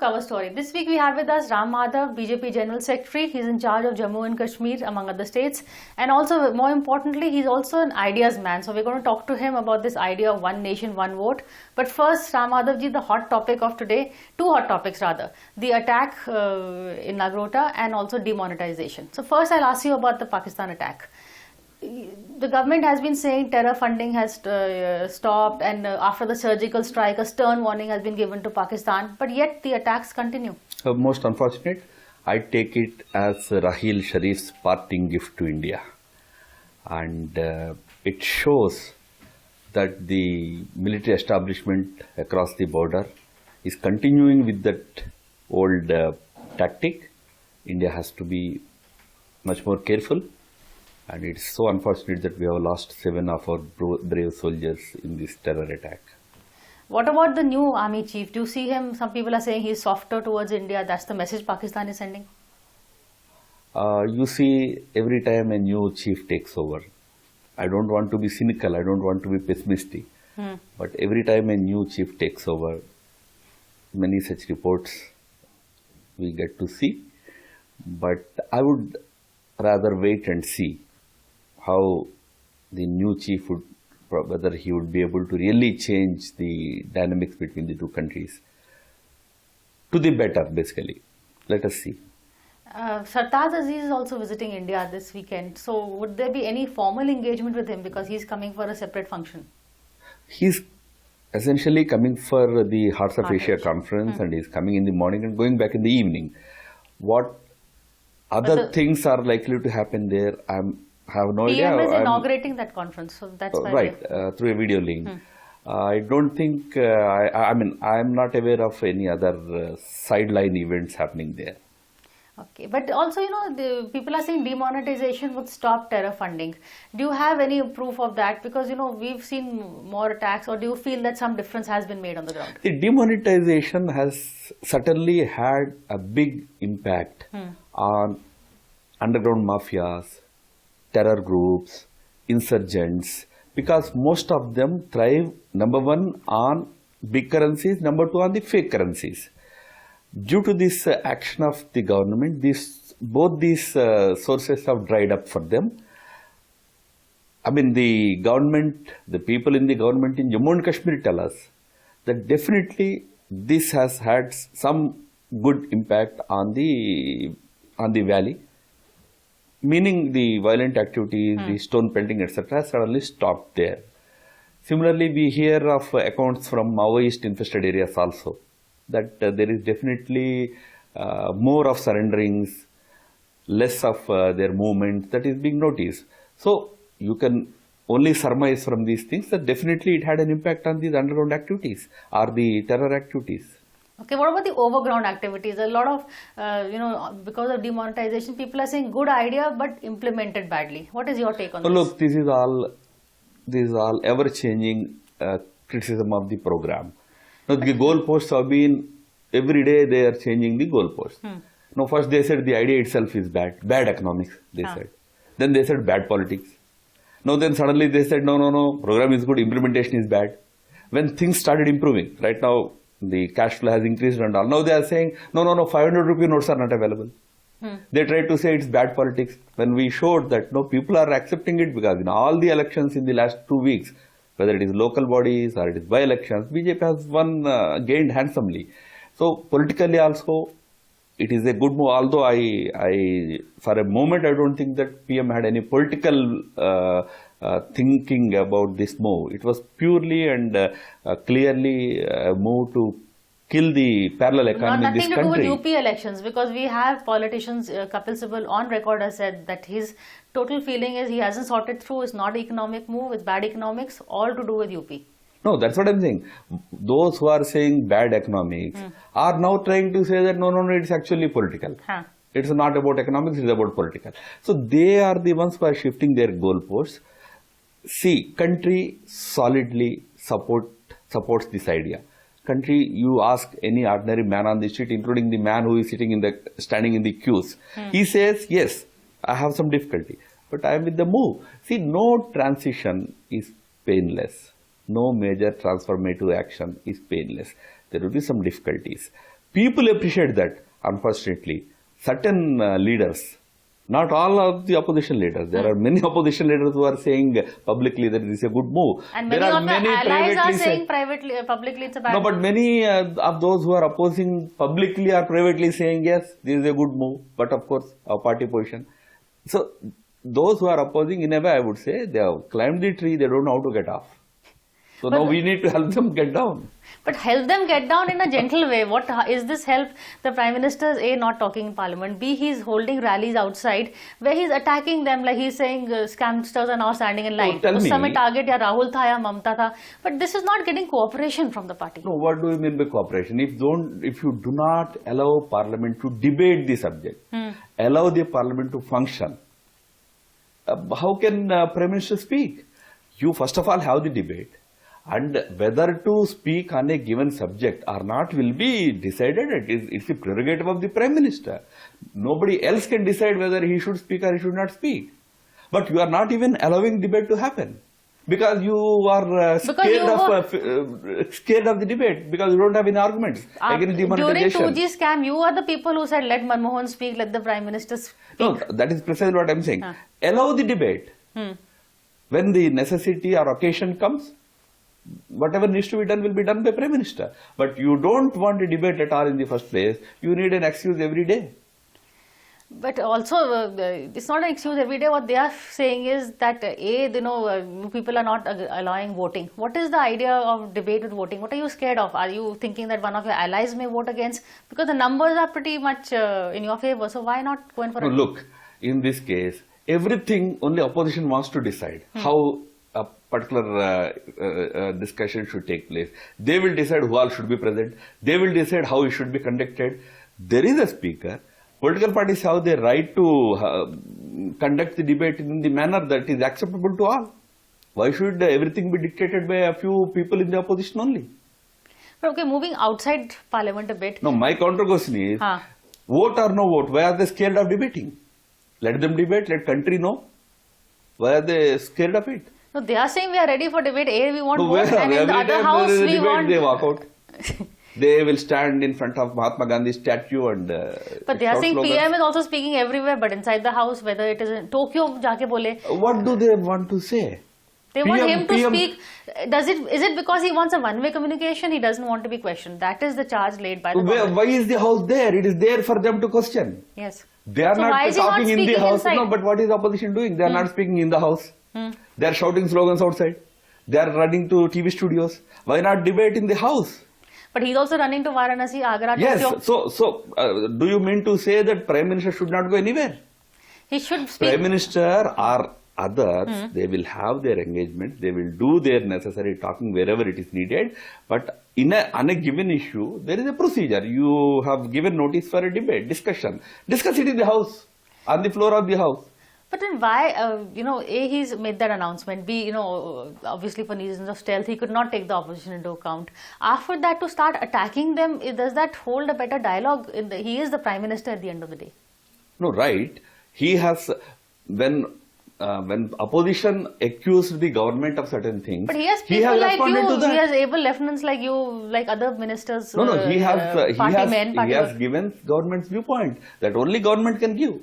cover story. This week we have with us Madhav, BJP General Secretary. He's in charge of Jammu and Kashmir, among other states. And also, more importantly, he's also an ideas man. So we're going to talk to him about this idea of one nation, one vote. But first, Madhav ji, the hot topic of today, two hot topics rather. The attack in Nagrota and also demonetization. So first I'll ask you about the Pakistan attack. The government has been saying terror funding has stopped, and after the surgical strike, a stern warning has been given to Pakistan, but yet the attacks continue. Most unfortunate. I take it as Raheel Sharif's parting gift to India. And it shows that the military establishment across the border is continuing with that old tactic. India has to be much more careful. And it's so unfortunate that we have lost 7 of our brave soldiers in this terror attack. What about the new army chief? Do you see him? Some people are saying he's softer towards India. That's the message Pakistan is sending. You see, every time a new chief takes over, I don't want to be cynical, I don't want to be pessimistic, but every time a new chief takes over, many such reports we get to see. But I would rather wait and see how the new chief would, whether he would be able to really change the dynamics between the two countries to the better, basically. Let us see. Sartaj Aziz is also visiting India this weekend. So would there be any formal engagement with him because he's coming for a separate function? He's essentially coming for the Hearts of Asia conference, and he's coming in the morning and going back in the evening. What other things are likely to happen there, I have no idea. PM is inaugurating that conference, so that's why. Right, through a video link. I don't think, I'm not aware of any other sideline events happening there. Okay, but also, the people are saying demonetization would stop terror funding. Do you have any proof of that? Because, we've seen more attacks, or do you feel that some difference has been made on the ground? The demonetization has certainly had a big impact on underground mafias, terror groups, insurgents, because most of them thrive, number one, on big currencies, number two, on the fake currencies. Due to this action of the government, both these sources have dried up for them. The government, the people in the government in Jammu and Kashmir tell us that definitely this has had some good impact on the valley, meaning the violent activities, the stone pelting, etc. suddenly stopped there. Similarly, we hear of accounts from Maoist infested areas also, that there is definitely more of surrenderings, less of their movement that is being noticed. So you can only surmise from these things that definitely it had an impact on these underground activities or the terror activities. Okay, what about the overground activities? A lot of, because of demonetization, people are saying good idea but implemented badly. What is your take on this? Look, this is all ever-changing criticism of the program. Now, the goalposts have been, every day they are changing the goalposts. Now, first they said the idea itself is bad economics, they said. Then they said bad politics. Now, then suddenly they said, no, program is good, implementation is bad. When things started improving, right now, the cash flow has increased and all. Now they are saying, no, 500 rupee notes are not available. They tried to say it's bad politics. When we showed that, no, people are accepting it because in all the elections in the last 2 weeks, whether it is local bodies or it is by-elections, BJP has gained handsomely. So politically also, it is a good move. Although I for a moment, I don't think that PM had any political thinking about this move. It was purely and clearly a move to kill the parallel economy in this country. Nothing to do with UP elections, because we have politicians, Kapil Sibal on record has said that his total feeling is he hasn't sorted through, it's not an economic move, it's bad economics, all to do with UP. No, that's what I'm saying. Those who are saying bad economics are now trying to say that no, it's actually political. It's not about economics, it's about political. So they are the ones who are shifting their goalposts. See, country solidly supports this idea. Country, you ask any ordinary man on the street, including the man who is standing in the queues, he says, yes, I have some difficulty, but I am with the move. See, no transition is painless. No major transformative action is painless. There will be some difficulties. People appreciate that, unfortunately. Certain leaders, not all of the opposition leaders. There are many opposition leaders who are saying publicly that this is a good move. And there many are of the many allies are privately saying publicly it's a bad no, but many of those who are opposing publicly or privately saying yes, this is a good move. But of course, our party position. So those who are opposing, in a way, I would say they have climbed the tree. They don't know how to get off. So now we need to help them get down. But help them get down in a gentle way. What is this help? The Prime Minister is A, not talking in Parliament. B, he's holding rallies outside where he's attacking them, like he's saying scamsters are now standing in line. tell me. Us समय target ya Rahul tha ya Mamta tha. But this is not getting cooperation from the party. No, what do you mean by cooperation? If you do not allow Parliament to debate the subject, allow the Parliament to function, how can Prime Minister speak? You first of all have the debate. And whether to speak on a given subject or not will be decided. It's the prerogative of the Prime Minister. Nobody else can decide whether he should speak or he should not speak. But you are not even allowing debate to happen. Because you are scared of the debate. Because you don't have any arguments against demonetization. During 2G scam, you are the people who said let Manmohan speak, let the Prime Minister speak. No, that is precisely what I am saying. Allow the debate. When the necessity or occasion comes, whatever needs to be done will be done by Prime Minister. But you don't want a debate at all in the first place. You need an excuse every day. But also, it's not an excuse every day. What they are saying is that people are not allowing voting. What is the idea of debate with voting? What are you scared of? Are you thinking that one of your allies may vote against? Because the numbers are pretty much in your favor. So why not go in for it? Look, in this case, everything only opposition wants to decide. How a particular discussion should take place. They will decide who all should be present. They will decide how it should be conducted. There is a speaker. Political parties have the right to conduct the debate in the manner that is acceptable to all. Why should everything be dictated by a few people in the opposition only? But okay, moving outside Parliament a bit. No, my counter question is, vote or no vote, why are they scared of debating? Let them debate, let country know. Why are they scared of it? No, they are saying we are ready for debate. A, we want vote, and in the other house we debate, want... They walk out. They will stand in front of Mahatma Gandhi's statue and but they are saying slogans. PM is also speaking everywhere, but inside the house, whether it is in Tokyo, jaake bole. What do they want to say? They want him to speak. Is it because he wants a one-way communication? He doesn't want to be questioned. That is the charge laid by the government. Why is the house there? It is there for them to question. Yes. They are not talking in the house. Inside? No, but what is opposition doing? They are not speaking in the house. They are shouting slogans outside. They are running to TV studios. Why not debate in the house? But he's also running to Varanasi, Agra, yes, Tokyo. So do you mean to say that Prime Minister should not go anywhere? He should speak. Prime Minister or others, they will have their engagement. They will do their necessary talking wherever it is needed. But on a given issue, there is a procedure. You have given notice for a debate, discussion. Discuss it in the house, on the floor of the house. But then why, A, he's made that announcement. B, obviously for reasons of stealth, he could not take the opposition into account. After that, to start attacking them, does that hold a better dialogue? He is the Prime Minister at the end of the day. No, right. He has, when opposition accused the government of certain things, but he has people like you, to he has able lieutenants like you, like other ministers, No, he has men. given government's viewpoint that only government can give.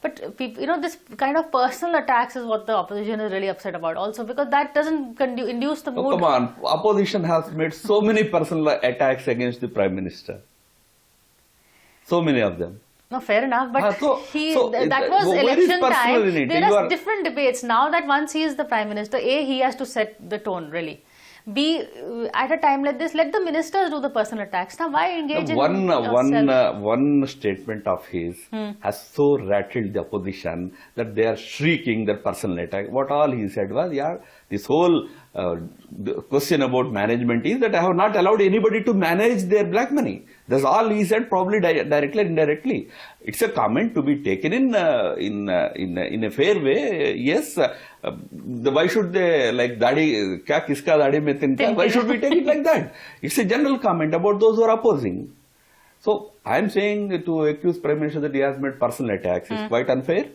But people, this kind of personal attacks is what the opposition is really upset about also, because that doesn't induce the mood. Oh, come on, opposition has made so many personal attacks against the Prime Minister. So many of them. No, fair enough, but that was election time. There are different debates. Now that once he is the Prime Minister, A, he has to set the tone, really. B, at a time like this, let the ministers do the personal attacks. Now, why engage in one statement of his has so rattled the opposition that they are shrieking their personal attack. What all he said was, this whole question about management is that I have not allowed anybody to manage their black money. That's all he said, probably directly or indirectly. It's a comment to be taken in a fair way. Yes, why should they, like, dadi, kya kiska dadi mein tinta? Why should we take it like that? It's a general comment about those who are opposing. So, I am saying to accuse Prime Minister that he has made personal attacks is quite unfair.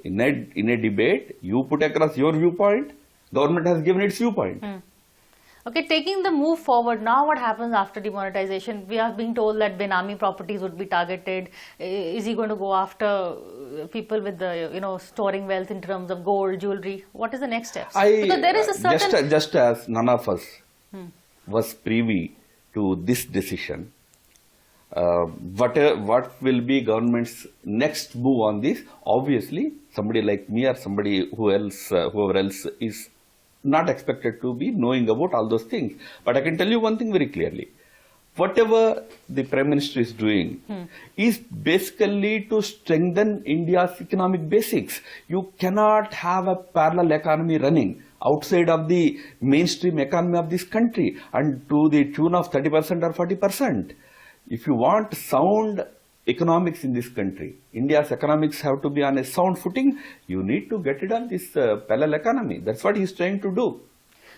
In a debate, you put across your viewpoint, government has given its viewpoint. Okay, taking the move forward, now what happens after demonetization? We are being told that Benami properties would be targeted. Is he going to go after people with the, storing wealth in terms of gold, jewelry? What is the next steps? Because there is a certain... Just as none of us was privy to this decision, what will be government's next move on this? Obviously, somebody like me or somebody whoever else is not expected to be knowing about all those things. But I can tell you one thing very clearly. Whatever the Prime Minister is doing is basically to strengthen India's economic basics. You cannot have a parallel economy running outside of the mainstream economy of this country and to the tune of 30% or 40%. If you want sound economics in this country, India's economics have to be on a sound footing, you need to get rid of this parallel economy. That's what he's trying to do.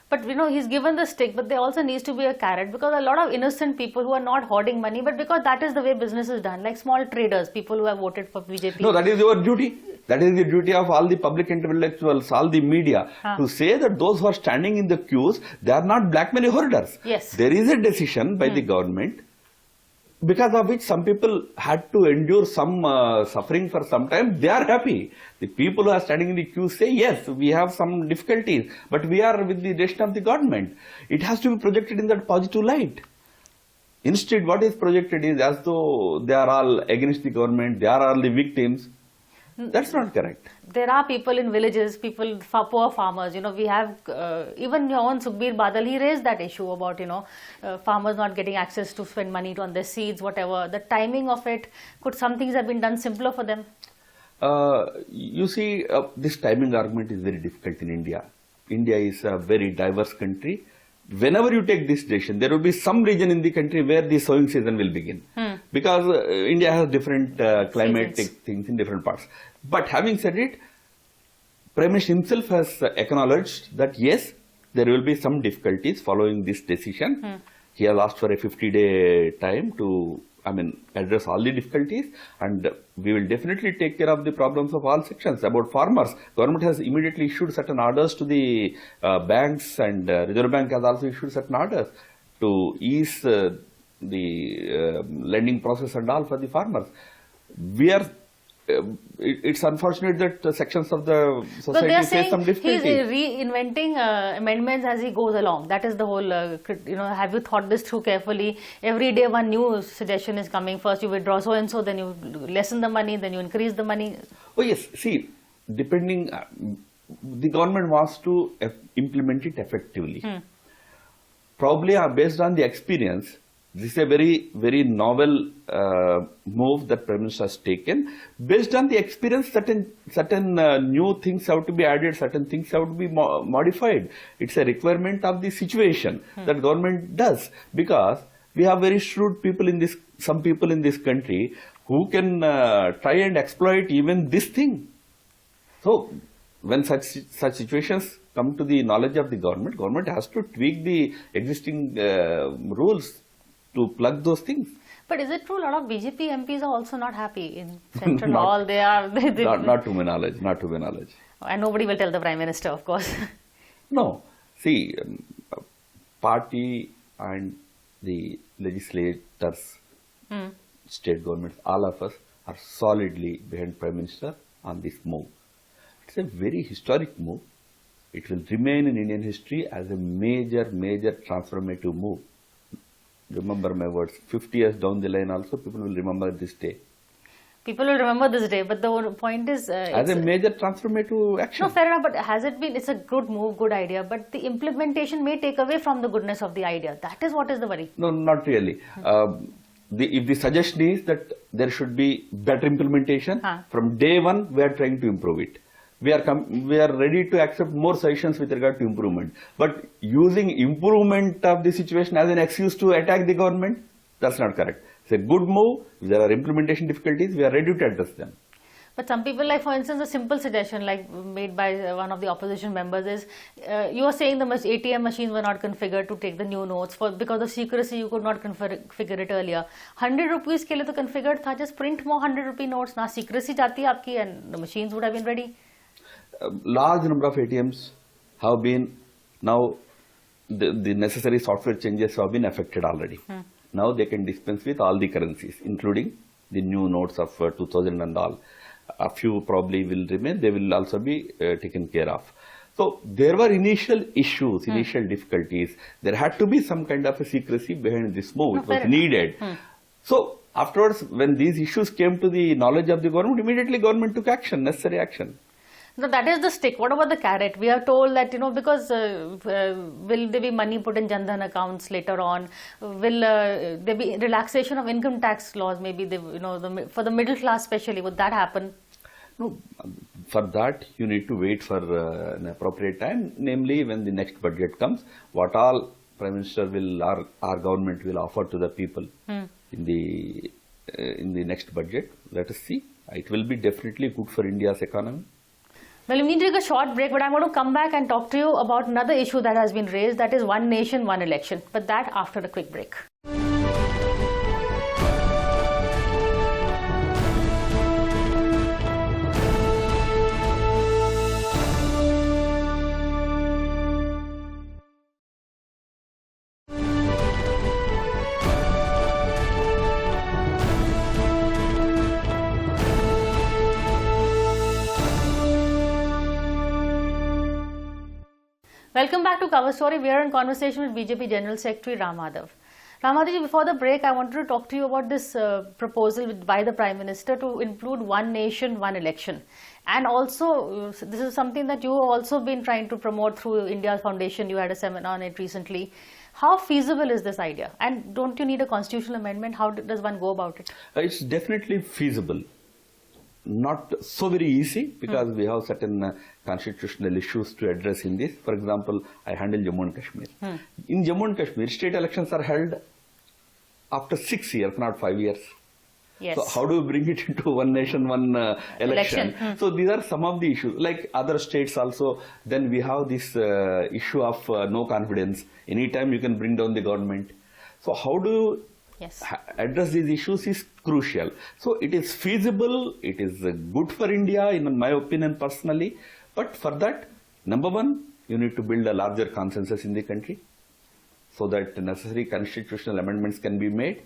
But he's given the stick, but there also needs to be a carrot, because a lot of innocent people who are not hoarding money, but because that is the way business is done, like small traders, people who have voted for BJP. No, that is your duty. That is the duty of all the public intellectuals, all the media, to say that those who are standing in the queues, they are not black money hoarders. Yes. There is a decision by the government, because of which some people had to endure some suffering for some time. They are happy. The people who are standing in the queue say, yes, we have some difficulties, but we are with the direction of the government. It has to be projected in that positive light. Instead, what is projected is as though they are all against the government, they are all the victims. That's not correct. There are people in villages, poor farmers. We have even your own Sukhbir Badal, he raised that issue about farmers not getting access to spend money on their seeds, whatever. The timing of it, could some things have been done simpler for them? You see, this timing argument is very difficult in India. India is a very diverse country. Whenever you take this decision, there will be some region in the country where the sowing season will begin. Because India has different climatic things in different parts. But having said it, Prime Minister himself has acknowledged that yes, there will be some difficulties following this decision. He has asked for a 50-day time to address all the difficulties, and we will definitely take care of the problems of all sections. About farmers, government has immediately issued certain orders to the banks, and Reserve Bank has also issued certain orders to ease the lending process and all for the farmers. It's unfortunate that sections of the society face some difficulties. He's reinventing amendments as he goes along. That is the whole, have you thought this through carefully? Every day one new suggestion is coming. First you withdraw so and so, then you lessen the money, then you increase the money. Oh yes, see, depending, the government wants to implement it effectively. Probably based on the experience, this is a very, very novel move that Prime Minister has taken. Based on the experience, certain new things have to be added, certain things have to be modified. It's a requirement of the situation that government does, because we have very shrewd people in this, some people in this country who can try and exploit even this thing. So, when such situations come to the knowledge of the government has to tweak the existing rules to plug those things. But is it true a lot of BJP MPs are also not happy in Central Hall? They are... Not to my knowledge, not to my knowledge. And nobody will tell the Prime Minister, of course. No. See, party and the legislators, state governments, all of us are solidly behind Prime Minister on this move. It's a very historic move. It will remain in Indian history as a major transformative move. Remember my words, 50 years down the line also, people will remember this day. People will remember this day, but the point is... as a major transformative action. No, fair enough, but has it been, it's a good move, good idea, but the implementation may take away from the goodness of the idea. That is what is the worry. No, not really. If the suggestion is that there should be better implementation, from day one we are trying to improve it. We are ready to accept more suggestions with regard to improvement. But using improvement of the situation as an excuse to attack the government, that's not correct. It's a good move. If there are implementation difficulties, we are ready to address them. But some people, like for instance, a simple suggestion like made by one of the opposition members is, you are saying the ATM machines were not configured to take the new notes. Because of secrecy, you could not configure it earlier. 100 rupees ke liye to configured tha, just print more 100 rupee notes. Na secrecy jati hai aapki, and the machines would have been ready. Large number of ATMs have been now the necessary software changes have been affected already. Now they can dispense with all the currencies, including the new notes of 2000 and all. A few probably will remain. They will also be taken care of. So there were initial issues, initial difficulties. There had to be some kind of a secrecy behind this move. It was needed. So afterwards, when these issues came to the knowledge of the government, immediately government took action, necessary action. No, that is the stick. What about the carrot? We are told that, because will there be money put in Jan Dhan accounts later on? Will there be relaxation of income tax laws? Maybe for the middle class especially, would that happen? No, for that you need to wait for an appropriate time, namely when the next budget comes. What all Prime Minister will our government will offer to the people in the next budget. Let us see. It will be definitely good for India's economy. Well, we need to take a short break, but I'm going to come back and talk to you about another issue that has been raised, that is one nation, one election. But that after a quick break. Welcome back to Cover Story. We are in conversation with BJP General Secretary Madhav. Madhav, before the break, I wanted to talk to you about this proposal by the Prime Minister to include one nation, one election. And also, this is something that you have also been trying to promote through India Foundation. You had a seminar on it recently. How feasible is this idea? And don't you need a constitutional amendment? How does one go about it? It's definitely feasible. Not so very easy, because we have certain constitutional issues to address in this. For example, I handle Jammu and Kashmir. In Jammu and Kashmir, state elections are held after 6 years, not 5 years. Yes. So how do we bring it into one nation, one election? So these are some of the issues. Like other states also, then we have this issue of no confidence. Anytime you can bring down the government. So how do you address these issues is crucial. So it is feasible, it is good for India in my opinion personally, but for that, number one, you need to build a larger consensus in the country so that necessary constitutional amendments can be made.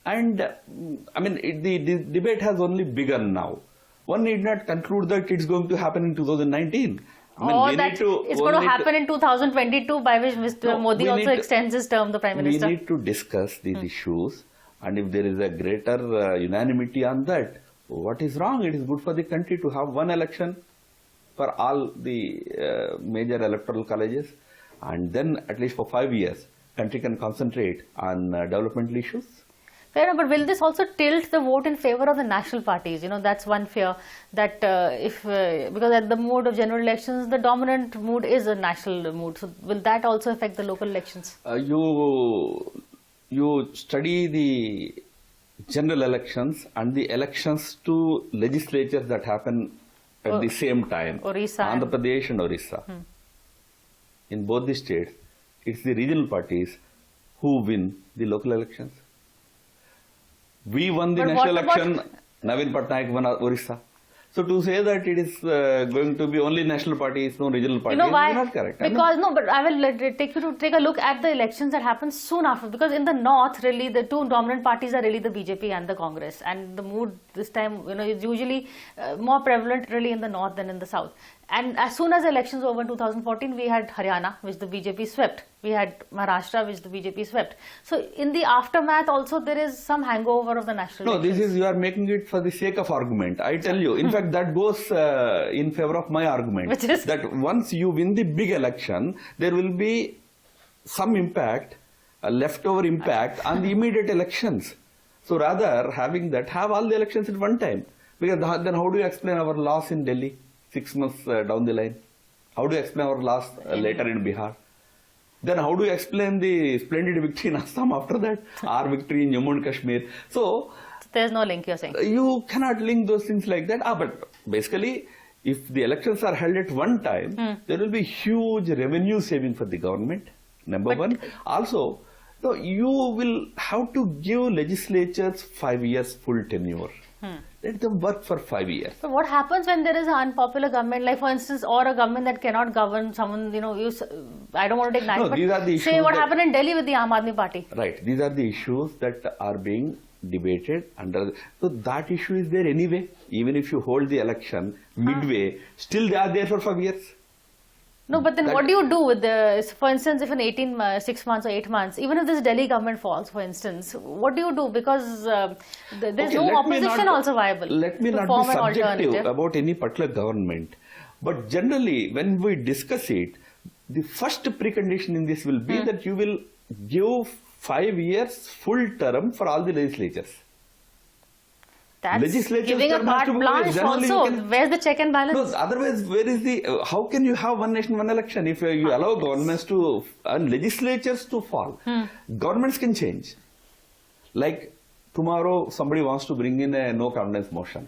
And the debate has only begun now. One need not conclude that it's going to happen in 2019. It's going to happen in 2022, by which Mr. Modi also extends his term, the Prime Minister. We need to discuss these issues, and if there is a greater unanimity on that, what is wrong? It is good for the country to have one election for all the major electoral colleges, and then at least for 5 years, country can concentrate on developmental issues. Fair enough, but will this also tilt the vote in favor of the national parties? That's one fear, that because at the mood of general elections, the dominant mood is a national mood. So will that also affect the local elections? You study the general elections and the elections to legislatures that happen at the same time. Orissa. Andhra Pradesh and Orissa. In both the states, it's the regional parties who win the local elections. We won the national election, Navin Patnaik won Orissa. So to say that it is going to be only national parties, no regional parties, is not correct. Because but I will take you to take a look at the elections that happen soon after. Because in the north, really, the two dominant parties are really the BJP and the Congress. And the mood this time, is usually more prevalent really in the north than in the south. And as soon as the elections were over in 2014, we had Haryana, which the BJP swept. We had Maharashtra, which the BJP swept. So in the aftermath also, there is some hangover of the national elections. This is, you are making it for the sake of argument. I tell you, in fact, that goes in favor of my argument. Which is? That once you win the big election, there will be some impact, a leftover impact on the immediate elections. So rather, having that, have all the elections at one time. Because then how do you explain our loss in Delhi 6 months down the line? How do you explain our loss later in Bihar? Then how do you explain the splendid victory in Assam after that? Our victory in Jammu and Kashmir. So there's no link, you're saying? You cannot link those things like that. But basically, if the elections are held at one time, there will be huge revenue saving for the government, number one. Also, you will have to give legislatures 5 years full tenure. Let them work for 5 years. So what happens when there is an unpopular government, like for instance, or a government that cannot govern someone, I don't want to take names, No, these are the but say issues what that- happened in Delhi with the Aam Aadmi Party. Right. These are the issues that are being debated under. So that issue is there anyway. Even if you hold the election midway, still they are there for 5 years. No, but then That- what do you do with the, for instance, if in 6 months or 8 months, even if this Delhi government falls, for instance, what do you do? Because there's Okay, no let me opposition not- also viable Let me to not form be an subjective alternative. about any particular government. But generally, when we discuss it, the first precondition in this will be that you will give 5 years full term for all the legislatures. That's Legislature's giving a term has carte to be blanche generally you also. can- Where's the check and balance? No, otherwise, where is the? How can you have one nation, one election if you allow governments to and legislatures to fall? Governments can change. Like tomorrow, somebody wants to bring in a no confidence motion.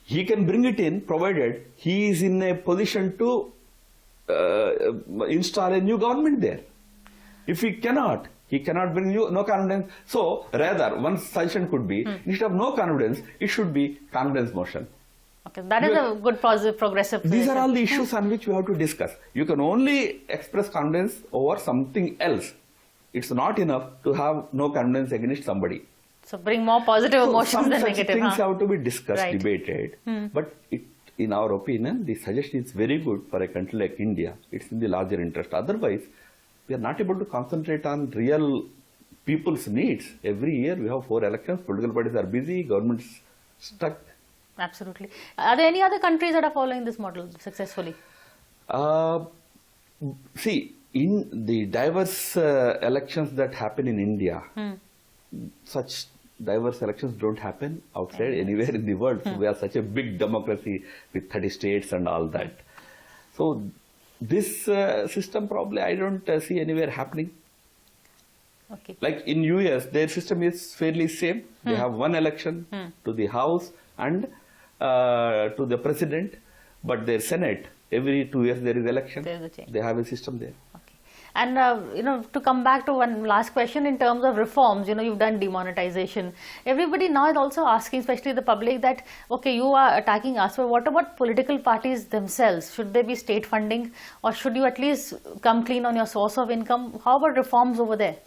He can bring it in, provided he is in a position to install a new government there. If he cannot bring no confidence. So rather, one suggestion could be instead of no confidence, it should be confidence motion. Okay, that is a good positive, progressive. These are all the issues on which we have to discuss. You can only express confidence over something else. It's not enough to have no confidence against somebody. So bring more positive So emotions some than such negative. things huh? have to be discussed, Right. debated. But in our opinion, the suggestion is very good for a country like India. It's in the larger interest. Otherwise, we are not able to concentrate on real people's needs. Every year we have 4 elections. Political parties are busy. Government's stuck. Absolutely. Are there any other countries that are following this model successfully? See, in the diverse elections that happen in India, such diverse elections don't happen outside anywhere in the world. So we are such a big democracy with 30 states and all that. So this system probably I don't see anywhere happening. Okay. Like in US, their system is fairly same. They have one election to the House and to the President, but their Senate, every 2 years there is election. There is a change. They have a system there. Okay. And to come back to one last question in terms of reforms, you've done demonetization. Everybody now is also asking, especially the public, that okay, you are attacking us, but what about political parties themselves? Should there be state funding, or should you at least come clean on your source of income? How about reforms over there?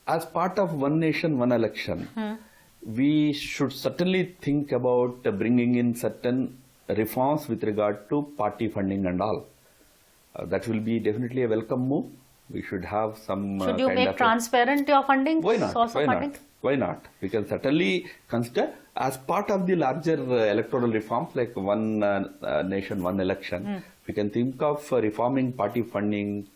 As part of one nation, one election, we should certainly think about bringing in certain reforms with regard to party funding and all. That will be definitely a welcome move. We should have some. Should you kind make of transparent your funding? Why not? Source Why of not? funding? Why not? We can certainly consider as part of the larger electoral reforms, like one nation, one election. We can think of reforming party funding,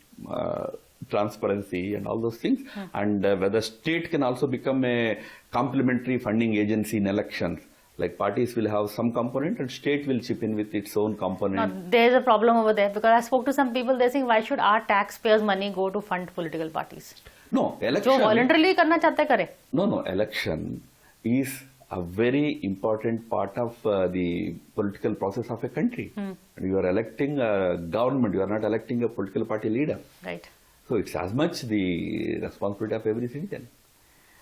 transparency, and all those things, and whether state can also become a complementary funding agency in elections. Like parties will have some component and state will chip in with its own component. Now, there is a problem over there, because I spoke to some people, they're saying, why should our taxpayers' money go to fund political parties? No, जो election. voluntarily करना चाहते हैं करे. No, election is a very important part of the political process of a country. And you are electing a government, you are not electing a political party leader. Right. So it's as much the responsibility of every citizen.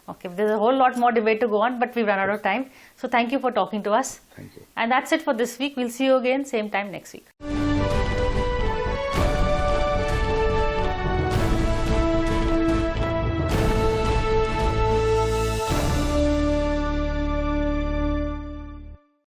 Okay, there's a whole lot more debate to go on, but we've run out of time. So thank you for talking to us. Thank you. And that's it for this week. We'll see you again same time next week.